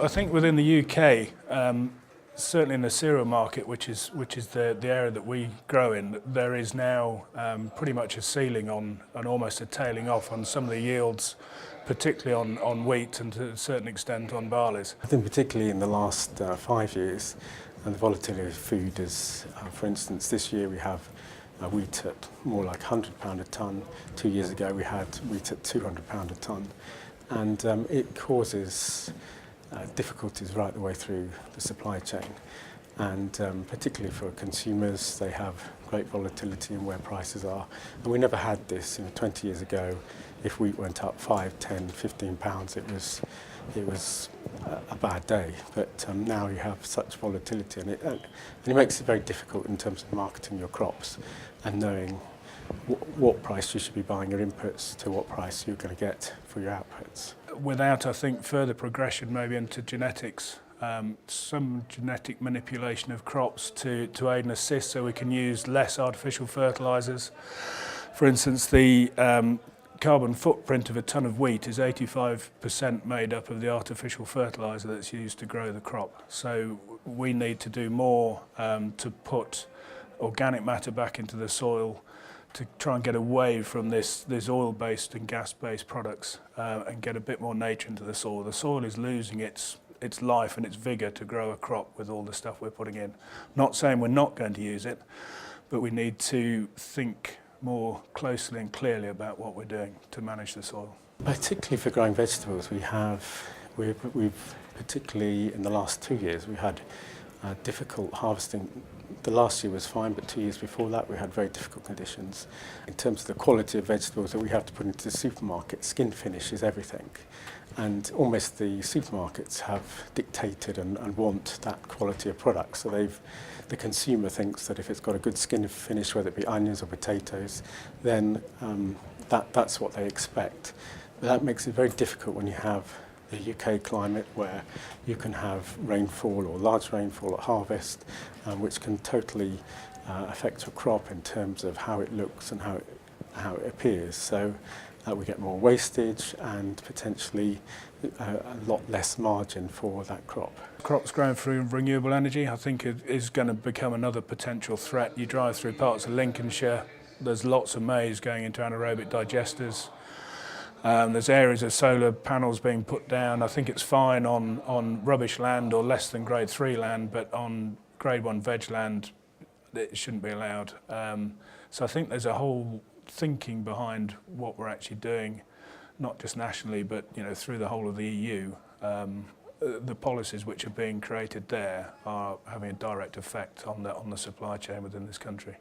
I think within the UK, certainly in the cereal market, which is the area that we grow in, there is now pretty much a ceiling on and almost a tailing off on some of the yields, particularly on wheat and to a certain extent on barleys. I think particularly in the last 5 years, and the volatility of food is, for instance, this year we have wheat at more like £100 a tonne. 2 years ago we had wheat at £200 a tonne, and it causes difficulties right the way through the supply chain, and particularly for consumers, they have great volatility in where prices are. And we never had this. 20 years ago, if wheat went up 5, 10, 15 pounds, it was a bad day. But now you have such volatility, and it makes it very difficult in terms of marketing your crops and knowing what price you should be buying your inputs to what price you're going to get for your outputs. Without, I think, further progression maybe into genetics, some genetic manipulation of crops to aid and assist so we can use less artificial fertilisers. For instance, the carbon footprint of a tonne of wheat is 85% made up of the artificial fertiliser that's used to grow the crop. So we need to do more to put organic matter back into the soil, to try and get away from this oil-based and gas-based products and get a bit more nature into the soil. The soil is losing its life and its vigour to grow a crop with all the stuff we're putting in. Not saying we're not going to use it, but we need to think more closely and clearly about what we're doing to manage the soil. Particularly for growing vegetables, we've particularly in the last 2 years, we had difficult harvesting. The last year was fine, but 2 years before that we had very difficult conditions. In terms of the quality of vegetables that we have to put into the supermarket, skin finish is everything. And almost the supermarkets have dictated and want that quality of product. So the consumer thinks that if it's got a good skin finish, whether it be onions or potatoes, then that's what they expect. But that makes it very difficult when you have the UK climate, where you can have rainfall or large rainfall at harvest, which can totally affect your crop in terms of how it looks and how it appears. So we get more wastage and potentially a lot less margin for that crop. Crops grown through renewable energy, I think, is going to become another potential threat. You drive through parts of Lincolnshire, there's lots of maize going into anaerobic digesters. There's areas of solar panels being put down. I think it's fine on rubbish land or less than grade 3 land, but on grade 1 veg land it shouldn't be allowed. So I think there's a whole thinking behind what we're actually doing, not just nationally, but through the whole of the EU. The policies which are being created there are having a direct effect on the supply chain within this country.